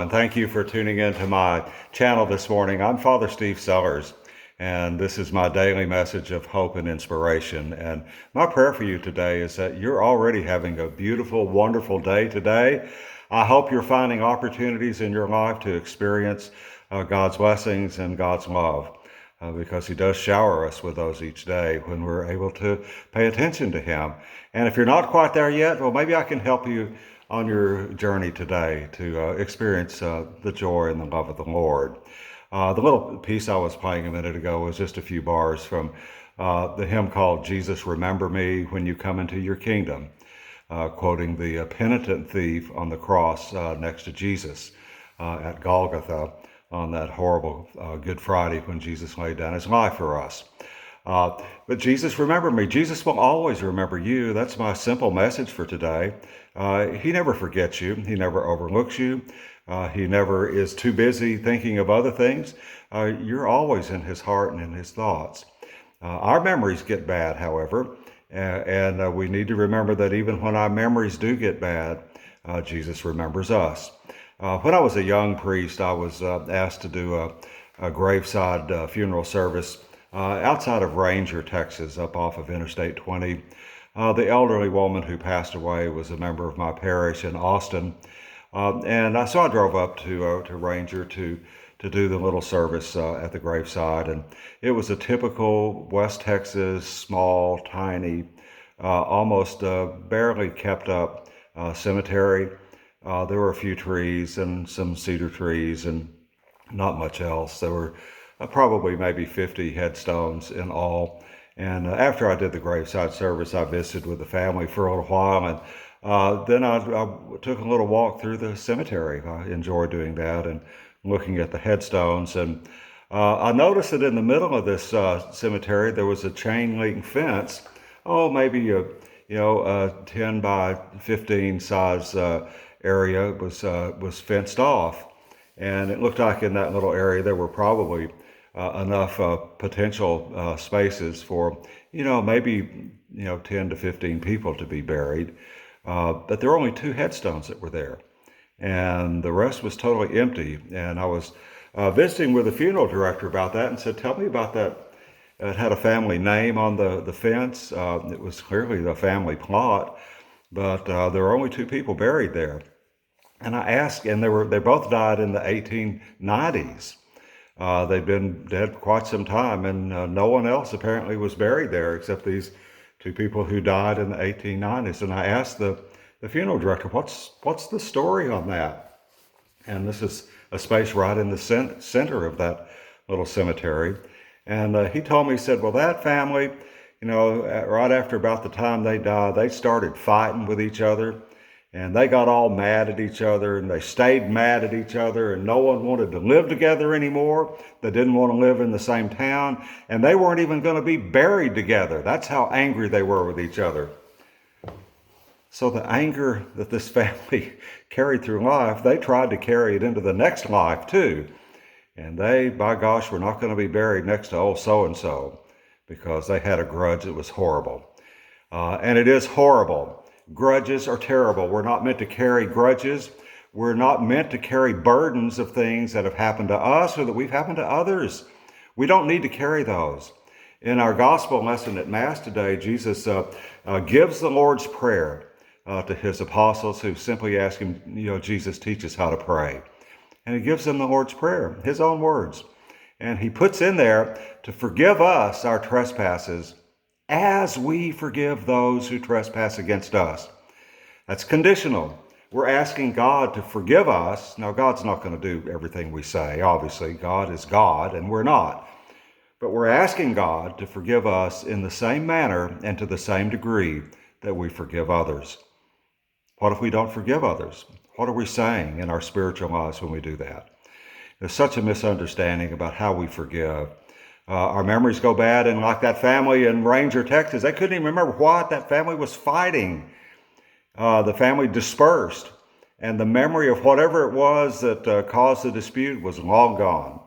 and thank you for tuning into my channel this morning. I'm Father Steve Sellers, and this is my daily message of hope and inspiration. And my prayer for you today is that you're already having a beautiful, wonderful day today. I hope you're finding opportunities in your life to experience God's blessings and God's love. Because he does shower us with those each day when we're able to pay attention to him. And if you're not quite there yet, well, maybe I can help you on your journey today to experience the joy and the love of the Lord. The little piece I was playing a minute ago was just a few bars from the hymn called Jesus, Remember Me When You Come Into Your Kingdom, quoting the penitent thief on the cross next to Jesus at Golgotha on that horrible Good Friday when Jesus laid down his life for us. But Jesus, remember me. Jesus will always remember you. That's my simple message for today. He never forgets you. He never overlooks you. He never is too busy thinking of other things. You're always in his heart and in his thoughts. Our memories get bad, however, and we need to remember that even when our memories do get bad, Jesus remembers us. When I was a young priest, I was asked to do a graveside funeral service outside of Ranger, Texas, up off of Interstate 20. The elderly woman who passed away was a member of my parish in Austin. So I drove up to Ranger to do the little service at the graveside. And it was a typical West Texas, small, tiny, almost barely kept up cemetery. There were a few trees and some cedar trees and not much else. There were probably maybe 50 headstones in all. And after I did the graveside service, I visited with the family for a little while. And then I took a little walk through the cemetery. I enjoyed doing that and looking at the headstones. And I noticed that in the middle of this cemetery, there was a chain link fence. Maybe a 10 by 15 size area was fenced off, and it looked like in that little area there were probably enough potential spaces for maybe 10 to 15 people to be buried, but there were only 2 headstones that were there, and the rest was totally empty. And I was visiting with the funeral director about that and said, "Tell me about that." It had a family name on the fence. It was clearly the family plot, but there were only 2 people buried there. And I asked, and they both died in the 1890s. They'd been dead quite some time, and no one else apparently was buried there except these 2 people who died in the 1890s. And I asked the funeral director, what's the story on that? And this is a space right in the center of that little cemetery. And he told me, he said, well, that family, right after about the time they died, they started fighting with each other. And they got all mad at each other, and they stayed mad at each other, and no one wanted to live together anymore. They didn't want to live in the same town, and they weren't even going to be buried together. That's how angry they were with each other. So the anger that this family carried through life, they tried to carry it into the next life too. And they, by gosh, were not going to be buried next to old so-and-so because they had a grudge that was horrible. And it is horrible. Grudges are terrible. We're not meant to carry grudges. We're not meant to carry burdens of things that have happened to us or that we've happened to others. We don't need to carry those. In our gospel lesson at Mass today, Jesus gives the Lord's Prayer to his apostles who simply ask him, Jesus, teach us how to pray. And he gives them the Lord's Prayer, his own words. And he puts in there to forgive us our trespasses as we forgive those who trespass against us. That's conditional. We're asking God to forgive us. Now, God's not going to do everything we say. Obviously, God is God and we're not. But we're asking God to forgive us in the same manner and to the same degree that we forgive others. What if we don't forgive others? What are we saying in our spiritual lives when we do that? There's such a misunderstanding about how we forgive. Our memories go bad, and like that family in Ranger, Texas, they couldn't even remember what that family was fighting. The family dispersed, and the memory of whatever it was that caused the dispute was long gone.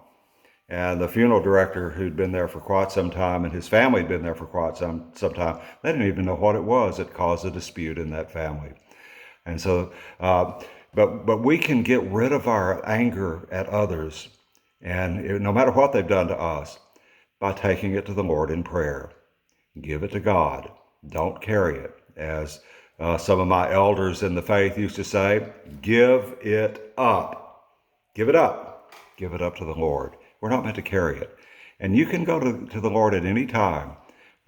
And the funeral director, who'd been there for quite some time, and his family had been there for quite some time, they didn't even know what it was that caused the dispute in that family. And so But we can get rid of our anger at others, and no matter what they've done to us, by taking it to the Lord in prayer. Give it to God. Don't carry it. As some of my elders in the faith used to say, give it up. Give it up. Give it up to the Lord. We're not meant to carry it. And you can go to the Lord at any time.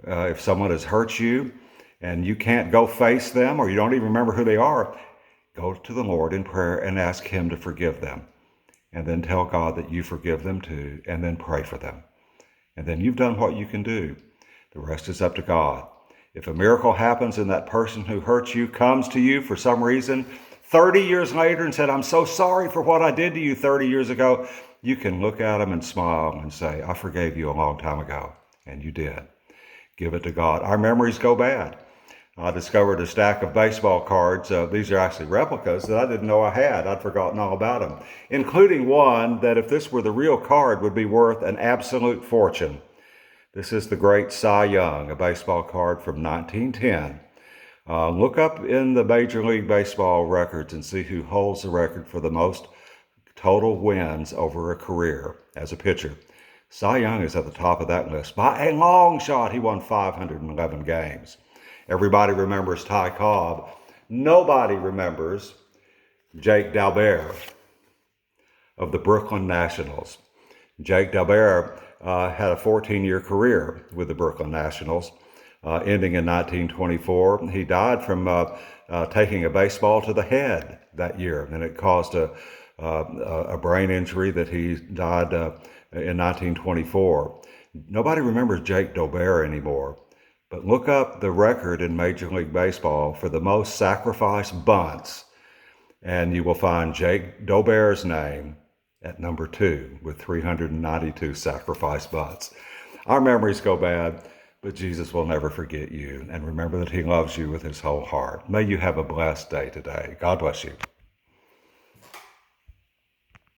If someone has hurt you and you can't go face them, or you don't even remember who they are, go to the Lord in prayer and ask Him to forgive them. And then tell God that you forgive them too, and then pray for them. And then you've done what you can do. The rest is up to God. If a miracle happens and that person who hurt you comes to you for some reason 30 years later and said, I'm so sorry for what I did to you 30 years ago, you can look at them and smile and say, I forgave you a long time ago. And you did. Give it to God. Our memories go bad. I discovered a stack of baseball cards. These are actually replicas that I didn't know I had. I'd forgotten all about them, including one that if this were the real card would be worth an absolute fortune. This is the great Cy Young, a baseball card from 1910. Look up in the Major League Baseball records and see who holds the record for the most total wins over a career as a pitcher. Cy Young is at the top of that list. By a long shot, he won 511 games. Everybody remembers Ty Cobb. Nobody remembers Jake Dalbert of the Brooklyn Nationals. Jake Dalbert had a 14-year career with the Brooklyn Nationals, ending in 1924. He died from taking a baseball to the head that year, and it caused a brain injury that he died in 1924. Nobody remembers Jake Dalbert anymore. But look up the record in Major League Baseball for the most sacrificed bunts, and you will find Jake Dalbert's name at number 2 with 392 sacrificed bunts. Our memories go bad, but Jesus will never forget you. And remember that He loves you with His whole heart. May you have a blessed day today. God bless you.